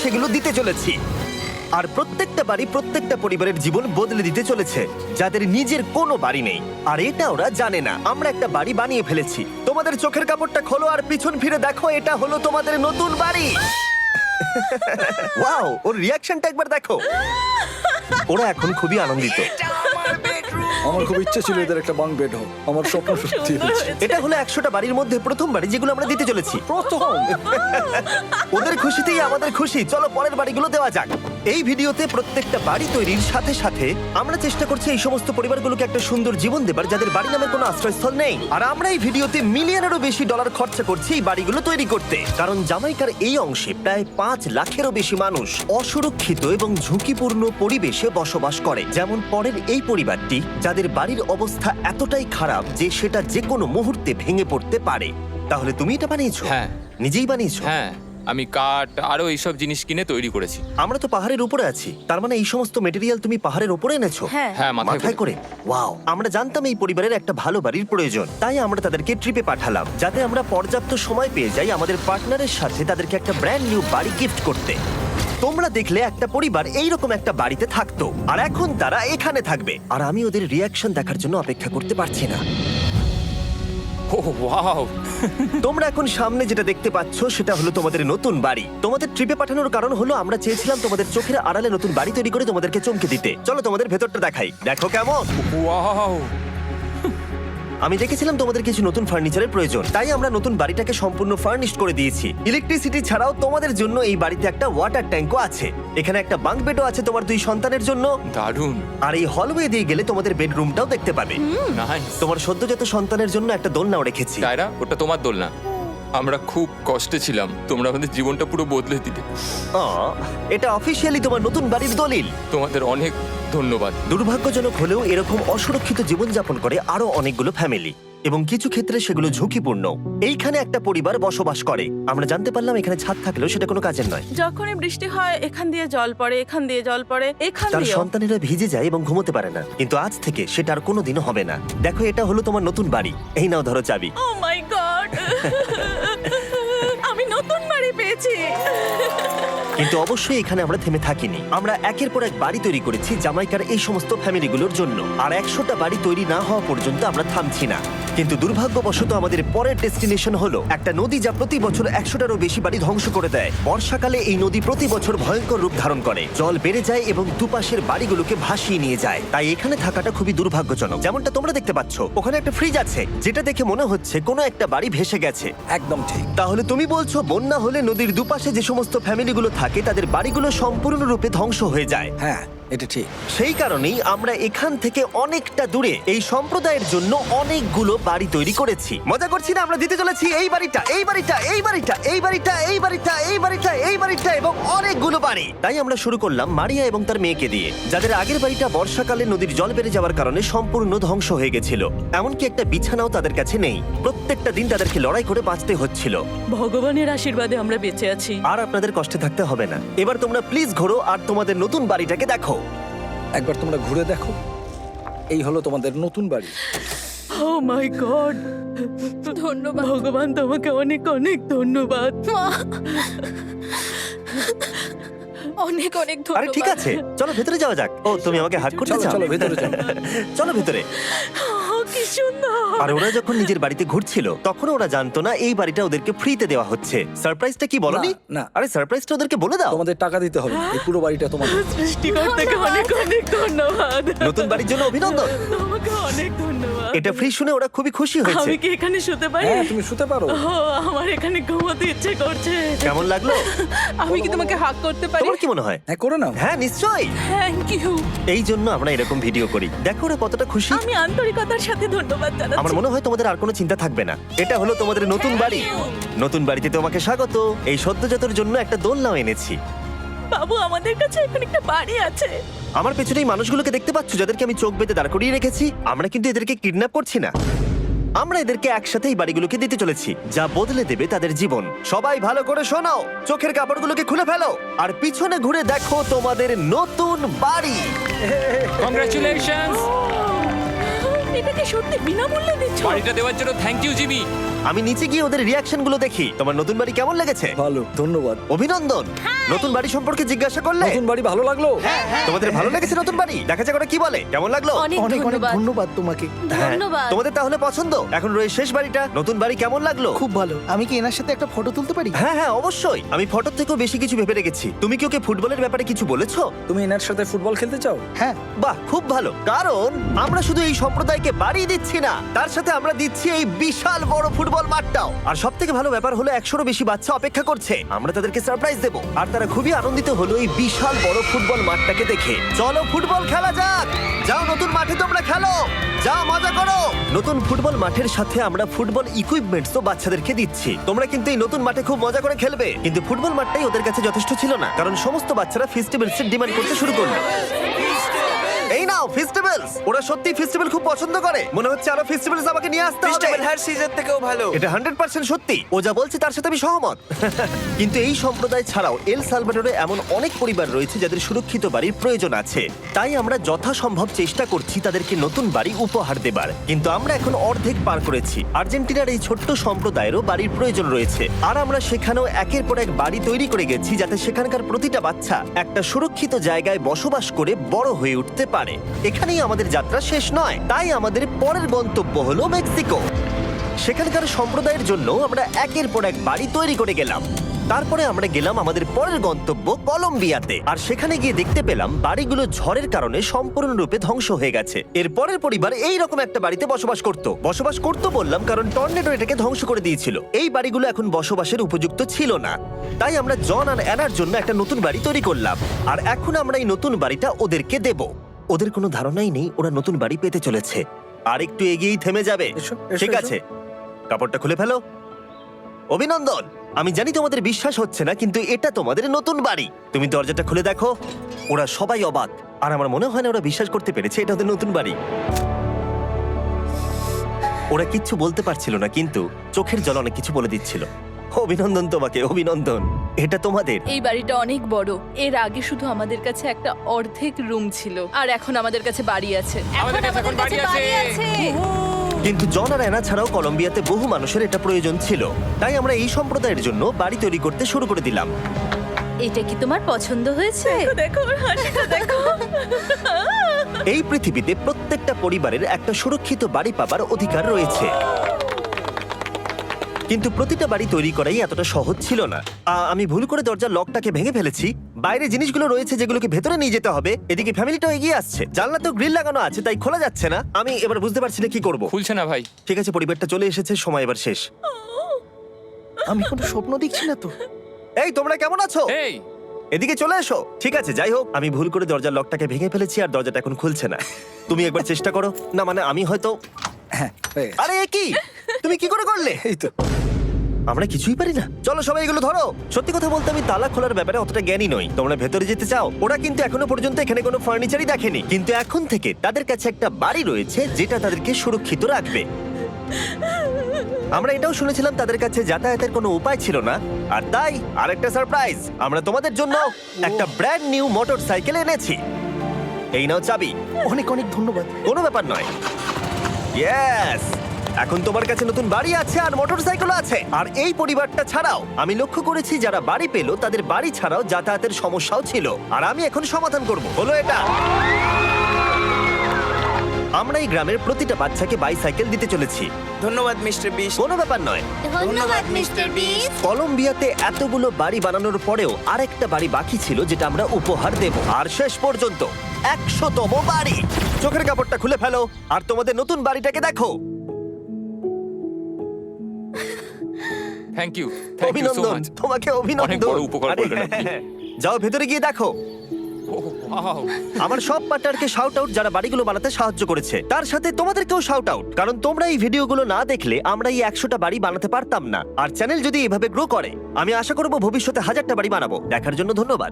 সেগুলো দিতে চলেছি। আর প্রত্যেকটা বাড়ি প্রত্যেকটা পরিবারের জীবন বদলে দিতে চলেছে যাদের নিজের কোনো বাড়ি নেই। আর এটা ওরা জানে না। আমরা একটা বাড়ি বানিয়ে ফেলেছি। তোমাদের চোখের কাপড়টা খোলো আর পিছন ফিরে দেখো, এটা হলো তোমাদের নতুন বাড়ি। ওয়াও, ওর রিয়াকশনটা একবার দেখো। ওরা এখন খুবই আনন্দিত। আমার খুব ইচ্ছে ছিল এদের একটা বাঙ্ক বেড হোক। আমার স্বপ্ন সত্যি হয়েছে। এটা হলো 100টা বাড়ির মধ্যে প্রথম বাড়ি যেগুলো আমরা দিতে চলেছি। প্রথম ওদের খুশিতেই আমাদের খুশি। চলো পরের বাড়িগুলো দেওয়া যাক। এই ভিডিওতে প্রত্যেকটা বাড়ি তৈরির সাথে সাথে আমরা চেষ্টা করছি এই সমস্ত পরিবারগুলোকে একটা সুন্দর জীবন দেবার যাদের বাড়ি নামের কোনো আশ্রয়স্থল নেই। আর আমরা এই ভিডিওতে মিলিয়নেরও বেশি ডলার খরচা করছি এই বাড়িগুলো তৈরি করতে, কারণ জামাইকার এই অংশে প্রায় 5 লাখেরও বেশি মানুষ অসুরক্ষিত এবং ঝুঁকিপূর্ণ পরিবেশে বসবাস করে। যেমন পরের এই পরিবারটি, যাদের বাড়ির অবস্থা এতটাই খারাপ যে সেটা যে কোনো মুহূর্তে ভেঙে পড়তে পারে। তাহলে তুমি এটা বানিয়েছো? হ্যাঁ। নিজেই বানিয়েছো? হ্যাঁ, আমি কাঠ আরো এইসব জিনিস কিনে তৈরি করেছি। আমরা তো পাহাড়ের উপরে আছি, তার মানে এই সমস্ত মেটেরিয়াল তুমি পাহাড়ের উপরে এনেছো? হ্যাঁ। হ্যাঁ, মাথায় করে। ওয়াও, আমরা জানতাম এই পরিবারের একটা ভালো বাড়ির প্রয়োজন, তাই আমরা তাদেরকে ট্রিপে পাঠালাম যাতে আমরা পর্যাপ্ত সময় পেয়ে যাই আমাদের পার্টনারের সাথে তাদেরকে একটা ব্র্যান্ড নিউ বাড়ি গিফট করতে। তোমরা দেখলে একটা পরিবার এইরকম একটা বাড়িতে থাকতো, আর এখন তারা এখানে থাকবে। আর আমি ওদের রিয়াকশন দেখার জন্য অপেক্ষা করতে পারছি না। ও ওয়াও, তোমরা এখন সামনে যেটা দেখতে পাচ্ছ সেটা হলো তোমাদের নতুন বাড়ি। তোমাদের ট্রিপে পাঠানোর কারণ হলো আমরা চেয়েছিলাম তোমাদের চোখের আড়ালে নতুন বাড়ি তৈরি করে তোমাদেরকে চমকে দিতে। চলো তোমাদের ভেতরটা দেখাই, দেখো কেমন। ওয়াও। আমি দেখেছিলাম তোমাদের কিছু নতুন ফার্নিচারের প্রয়োজন, তাই আমরা নতুন বাড়িটাকে সম্পূর্ণ ফার্নিশড করে দিয়েছি। ইলেকট্রিসিটি ছাড়াও তোমাদের জন্য এই বাড়িতে একটা ওয়াটার ট্যাঙ্কও আছে। এখানে একটা বাঙ্ক বেডও আছে তোমার 2 সন্তানের জন্য। দারুণ। আর এই হলওয়ে দিয়ে গেলে তোমাদের বেডরুমটাও দেখতে পাবে। নাইস। তোমার সদ্যজাত সন্তানের জন্য একটা দোলনাও রেখেছি। টায়রা, ওটা তোমার দোলনা। আমরা খুব কষ্টে ছিলাম, তোমরা আমাদের জীবনটা পুরো বদলে দিতে। এটা অফিসিয়ালি তোমার নতুন বাড়ির দলিল। তোমাদের অনেক ধন্যবাদ। দুর্ভাগ্যজনক হলেও এরকম অসুরক্ষিত জীবনযাপন করে আরো অনেকগুলো ফ্যামিলি, এবং কিছু ক্ষেত্রে সেগুলো ঝুঁকিপূর্ণ। এইখানে একটা পরিবার বসবাস করে। আমরা জানতে পারলাম এখানে ছাদ থাকলেও সেটা কোনো কাজের নয়। যখনই বৃষ্টি হয় এখান দিয়ে জল পড়ে, এখান দিয়ে জল পড়ে, এখান তার দিয়ে। সন্তানেরা ভিজে যায় এবং ঘুমোতে পারে না, কিন্তু আজ থেকে সেটা আর কোনোদিনও হবে না। দেখো, এটা হলো তোমার নতুন বাড়ি। এই নাও, ধরো চাবি। ও মাই গড, আমি নতুন বাড়ি পেয়েছি। কিন্তু অবশ্যই এখানে আমরা থেমে থাকিনি। আমরা একের পর এক বাড়ি তৈরি করেছি জামাইকার এই সমস্ত ফ্যামিলিগুলোর জন্য, আর 100টা বাড়ি তৈরি না হওয়া পর্যন্ত আমরা থামছি না। কিন্তু দুর্ভাগ্যবশত আমাদের পরের ডেস্টিনেশন হলো একটা নদী যা প্রতি বছর 100টারও বেশি বাড়ি ধ্বংস করে দেয়। বর্ষাকালে এই নদী প্রতি বছর ভয়ঙ্কর রূপ ধারণ করে, জল বেড়ে যায় এবং দুপাশের বাড়িগুলোকে ভাসিয়ে নিয়ে যায়। তাই এখানে থাকাটা খুবই দুর্ভাগ্যজনক। যেমনটা তোমরা দেখতে পাচ্ছ, ওখানে একটা ফ্রিজ আছে যেটা দেখে মনে হচ্ছে কোনো একটা বাড়ি ভেসে গেছে। একদম ঠিক। তাহলে তুমি বলছো বন্যা হলে নদীর দুপাশে যে সমস্ত ফ্যামিলিগুলো থাকে তাদের বাড়িগুলো সম্পূর্ণরূপে ধ্বংস হয়ে যায়। হ্যাঁ, এটা ঠিক। সেই কারণেই আমরা এখান থেকে অনেকটা দূরে এই সম্প্রদায়ের জন্য অনেকগুলো বাড়ি তৈরি করেছি। মজা করছি না? আমরা দিতে চলেছি এই বাড়িটা, এই বাড়িটা, এই বাড়িটা, এই বাড়িটা, এই বাড়িটা, এই বাড়িটা, এই বাড়িটা এবং অনেকগুলো বাড়ি। তাই আমরা শুরু করলাম মারিয়া এবং তার মেয়েকে দিয়ে, যাদের আগের বাড়িটা বর্ষাকালে নদীর জল বেড়ে যাওয়ার কারণে সম্পূর্ণ ধ্বংস হয়ে গেছিল। এমনকি একটা বিছানাও তাদের কাছে নেই। প্রত্যেকটা দিন তাদেরকে লড়াই করে বাঁচতে হচ্ছিল। ভগবানের আশীর্বাদে আমরা বেঁচে আছি। আর আপনাদের কষ্টে থাকতে হবে না। এবার তোমরা প্লিজ ঘোরো আর তোমাদের নতুন বাড়িটাকে দেখো। একবার তোমরা ঘুরে দেখো, এই হলো তোমাদের নতুন বাড়ি। ও মাই গড, ধন্যবাদ ভগবান, তোমাকে অনেক অনেক ধন্যবাদ। অনেক অনেক আরে ধন্যবাদ। ঠিক আছে, চলো ভেতরে যাওয়া যাক। ও, তুমি আমাকে হাত করতে চলো চাও? চলো ভেতরে চলো। চলো ভেতরে। ও, কি সুন্দর। আর ওরা যখন নিজের বাড়িতে ঘুরছিল তখন ওরা জানতো না এই বাড়িটা ওদেরকে ফ্রিতে দেওয়া হচ্ছে। সারপ্রাইজটা কি বলনি? না, না। আরে সারপ্রাইজটা ওদেরকে বলে দাও। তোমাদের টাকা দিতে হবে, এই পুরো বাড়িটা তোমাদের। সৃষ্টিকর্তাকে অনেক অনেক ধন্যবাদ। নতুন বাড়ির জন্য অভিনন্দন। তোমাকে অনেক ধন্যবাদ। এটা ফ্রি শুনে ওরা খুবই খুশি হয়েছে। আমি কি এখানে শুতে পারি? হ্যাঁ, তুমি শুতে পারো। ও, আমার এখানে ঘুমোতে ইচ্ছে করছে। কেমন লাগলো? আমি কি তোমাকে হাগ করতে পারি? তোমার কি মনে হয়? হ্যাঁ, করে নাও। হ্যাঁ, নিশ্চয়ই। Thank you. এই জন্য আমরা এরকম ভিডিও করি। দেখো ওরা কতটা খুশি। আমি আন্তরিকতার সাথে ধন্যবাদ জানাচ্ছি। আমার মনে হয় তোমাদের আর কোনো চিন্তা থাকবে না। এটা হলো তোমাদের নতুন বাড়ি। নতুন বাড়িতে তোমাকে স্বাগত। এই সদ্যজাতর জন্য একটা দোলনাও এনেছি। বাবু, আমাদের কাছে এখন একটা বাড়ি আছে। আমার পেছনে এই মানুষগুলোকে দেখতে পাচ্ছ যাদেরকে আমি চোখ বেঁধে দাঁড় করিয়ে রেখেছি? আমরা কিন্তু এদেরকে কিডন্যাপ করছি না। আমরা এদেরকে একসাথে এই বাড়িগুলোকে দিতে চলেছি, যা বদলে দেবে তাদের জীবন। সবাই ভালো করে শোনাও, চোখের কাপড়গুলোকে খুলে ফেলো আর পিছনে ঘুরে দেখো তোমাদের নতুন বাড়ি। কংগ্রাচুলেশনস। এটাকে সত্যি বিনামূল্যে দিচ্ছ? বাড়িটা দেওয়ার জন্য থ্যাংক ইউ জিমি। আমি নিচে গিয়ে ওদের রিয়াকশন গুলো দেখি। তোমার নতুন বাড়ি কেমন লেগেছে? ভালো, ধন্যবাদ। অভিনন্দন। নতুন বাড়ি সম্পর্কে জিজ্ঞাসা করলে? নতুন বাড়ি ভালো লাগলো? তোমাদের ভালো লেগেছে নতুন বাড়ি? দেখা যাক ওরা কি বলে। কেমন লাগলো? অনেক অনেক অনেক ধন্যবাদ। ধন্যবাদ তোমাকে। হ্যাঁ, ধন্যবাদ। তোমাদের তাহলে পছন্দ। এখন রয়েছে শেষ বাড়িটা। নতুন বাড়ি কেমন লাগলো? খুব ভালো। আমি কি এনার সাথে একটা ফটো তুলতে পারি? হ্যাঁ হ্যাঁ অবশ্যই। আমি ফটোর থেকেও বেশি কিছু ভেবে রেখেছি। তুমি কি ওকে ফুটবলের ব্যাপারে কিছু বলেছো? তুমি এনার সাথে ফুটবল খেলতে চাও? হ্যাঁ। বাহ, খুব ভালো। কারণ আমরা শুধু এই সম্প্রদায়কে বাড়ি দিচ্ছি না, তার সাথে আমরা দিচ্ছি এই বিশাল বড় ফুটবল মাঠটাও। আর সব থেকে ভালো ব্যাপার হলো 100-রও বেশি বাচ্চা অপেক্ষা করছে। আমরা তাদেরকে সারপ্রাইজ দেবো, আর তারা খুবই আনন্দিত হলো এই বিশাল বড় ফুটবল মাঠটাকে দেখে। চলো ফুটবল খেলা যাক। যাও নতুন মাঠে তোমরা খেলো, যাও মজা করো। নতুন ফুটবল মাঠের সাথে আমরা ফুটবল ইকুইপমেন্টসও বাচ্চাদেরকে দিচ্ছি। তোমরা কিন্তু এই নতুন মাঠে খুব মজা করে খেলবে। কিন্তু ফুটবল মাঠটাই ওদের কাছে যথেষ্ট ছিল না, কারণ সমস্ত বাচ্চারা ফেস্টিভ্যালস এর ডিমান্ড করতে শুরু করলো। এই নাও ফেস্টিভ্যালস। ওরা সত্যি ফেস্টিভ্যাল খুব পছন্দ করে। মনে হচ্ছে আরো ফেস্টিভ্যালস আমাকে নিয়ে আসতে হবে। ফেস্টিভ্যাল হার সিজন থেকেও ভালো। এটা 100% সত্যি। ও যা বলছে তার সাথে আমি সহমত। কিন্তু এই সম্প্রদায় ছাড়াও এল সালভাডোরে এমন অনেক পরিবার রয়েছে যাদের সুরক্ষিত বাড়ির প্রয়োজন আছে। তাই আমরা যথাসম্ভব চেষ্টা করছি তাদেরকে নতুন বাড়ি উপহার দেবার। কিন্তু আমরা এখন অর্ধেক পার করেছি। আর্জেন্টিনার এই ছোট্ট সম্প্রদায়েরও বাড়ির প্রয়োজন রয়েছে, আর আমরা সেখানেও একের পর এক বাড়ি তৈরি করে গেছি যাতে সেখানকার প্রতিটা বাচ্চা একটা সুরক্ষিত জায়গায় বসবাস করে বড় হয়ে উঠতে পারে। এখানেই আমাদের যাত্রা শেষ নয়, তাই আমাদের পরের গন্তব্য হলো মেক্সিকো। সেখানকার সম্প্রদায়ের জন্য আমরা একের পর এক বাড়ি তৈরি করে গেলাম। তারপরে আমরা গেলাম আমাদের পরের গন্তব্য কলম্বিয়াতে, আর সেখানে গিয়ে দেখতে পেলাম বাড়িগুলো ঝড়ের কারণে সম্পূর্ণরূপে ধ্বংস হয়ে গেছে। এর পরের পরিবার এই রকম একটা বাড়িতে বসবাস করতো বললাম কারণ টর্নেডো এটাকে ধ্বংস করে দিয়েছিল। এই বাড়িগুলো এখন বসবাসের উপযুক্ত ছিল না, তাই আমরা জন আর অ্যানার জন্য একটা নতুন বাড়ি তৈরি করলাম। আর এখন আমরা এই নতুন বাড়িটা ওদেরকে দেব। ওদের কোনো ধারণাই নেই ওরা নতুন বাড়ি পেতে চলেছে। আর একটু এগিয়েই থেমে যাবে। এসো, এসো, ঠিক এসো। আছে, কাপড়টা খুলে ফেলো। অভিনন্দন। আমি জানি তোমাদের বিশ্বাস হচ্ছে না, কিন্তু এটা তোমাদের নতুন বাড়ি। তুমি দরজাটা খুলে দেখো। ওরা সবাই অবাক, আর আমার মনে হয় না ওরা বিশ্বাস করতে পেরেছে এটা ওদের নতুন বাড়ি। ওরা কিচ্ছু বলতে পারছিল না, কিন্তু চোখের জল অনেক কিছু বলে দিচ্ছিল। অভিনন্দন তোমাকে, অভিনন্দন। এটা তোমাদের। এই বাড়িটা অনেক বড়। এর আগে শুধু আমাদের কাছে একটা অর্ধেক রুম ছিল, আর এখন আমাদের কাছে বাড়ি আছে। আমাদের কাছে এখন বাড়ি আছে। কিন্তু জন আর অ্যানা ছাড়াও কলম্বিয়াতে বহু মানুষের এটা প্রয়োজন ছিল, তাই আমরা এই সম্প্রদায়ের জন্য বাড়ি তৈরি করতে শুরু করে দিলাম। এটা কি তোমার পছন্দ হয়েছে? দেখো ওর হাসিটা দেখো। এই পৃথিবীতে প্রত্যেকটা পরিবারের একটা সুরক্ষিত বাড়ি পাবার অধিকার রয়েছে, কিন্তু প্রতিটা বাড়ি তৈরি করাই এতটা সহজ ছিল না। আমি ভুল করে দরজার লকটাকে ভেঙে ফেলেছি। বাইরে জিনিসগুলো রয়েছে যেগুলোকে ভেতরে নিয়ে যেতে হবে। এদিকে ফ্যামিলিটাও এগিয়ে আসছে। জানলাতেও গ্রিল লাগানো আছে, তাই খোলা যাচ্ছে না। আমি এবার বুঝতে পারছি না কি করব। খুলছে না ভাই। ঠিক আছে, পরিবারটা চলে এসেছে, সময় এবার শেষ। আমি কোনো স্বপ্ন দেখছি না তো। এই তোমরা কেমন আছো? এই এদিকে চলে এসো। ঠিক আছে, যাই হোক, আমি ভুল করে দরজার লকটাকে ভেঙে ফেলেছি আর দরজাটা এখন খুলছে না। তুমি একবার চেষ্টা করো না, মানে আমি হয়তো। হ্যাঁ, হয়ে গেছে। আরে এ কি, তুমি কি করে করলে? এই তো। আমরা কিছুই পারি না। চলো সবাই এগুলো ধরো। সত্যি কথা বলতে আমি তালা খোলার ব্যাপারে অতটা জ্ঞানী নই। তোমরা ভেতরে যেতে চাও? ওরা কিন্তু এখনো পর্যন্ত এখানে কোনো ফার্নিচারই দেখেনি, কিন্তু এখন থেকে তাদের কাছে একটা বাড়ি রয়েছে যেটা তাদেরকে সুরক্ষিত রাখবে। আমরা এটাও শুনেছিলাম তাদের কাছে যাতায়াতের কোনো উপায় ছিল না, আর তাই আরেকটা সারপ্রাইজ, আমরা তোমাদের জন্য একটা ব্র্যান্ড নিউ মোটরসাইকেল এনেছি। এই নাও চাবি। অনেক অনেক ধন্যবাদ। কোনো ব্যাপার নয়। ইয়েস, এখন তোমার কাছে নতুন বাড়ি আছে আর মোটরসাইকেল আছে। আর এই পরিবারটা ছাড়াও আমি লক্ষ্য করেছি যারা বাড়ি পেল তাদের বাড়ি ছাড়াও যাতায়াতের সমস্যাও ছিল, আর আমি এখন সমাধান করব। হলো এটা। আমরা এই গ্রামের প্রতিটা বাচ্চাকে বাইসাইকেল দিতে চলেছি। ধন্যবাদ মিস্টার বিশ। কোনো ব্যাপার নয়। ধন্যবাদ মিস্টার বিস্ট। কলম্বিয়াতে এতগুলো বাড়ি বানানোর পরেও আরেকটা বাড়ি বাকি ছিল যেটা আমরা উপহার দেব। আর শেষ পর্যন্ত 100তম বাড়ি। চোখের কাপড়টা খুলে ফেলো আর তোমাদের নতুন বাড়িটাকে দেখো। Thank you, thank you so অভিনন্দন, মাচ। তোমাকে অনেক অভিনন্দন। বড় উপকার আরে করলেন আপনি। হ্যাঁ, যাও ভেতরে গিয়ে দেখো। ওয়াও, আমার সব পার্টনারকে শাউট আউট যারা বাড়িগুলো বানাতে সাহায্য করেছে। তার সাথে তোমাদেরকেও শাউট আউট, কারণ তোমরা এই ভিডিওগুলো না দেখলে আমরা এই 100টা বাড়ি বানাতে পারতাম না। আর চ্যানেল যদি এভাবে গ্রো করে, আমি আশা করব ভবিষ্যতে 1000টা বাড়ি বানাবো। দেখার জন্য ধন্যবাদ।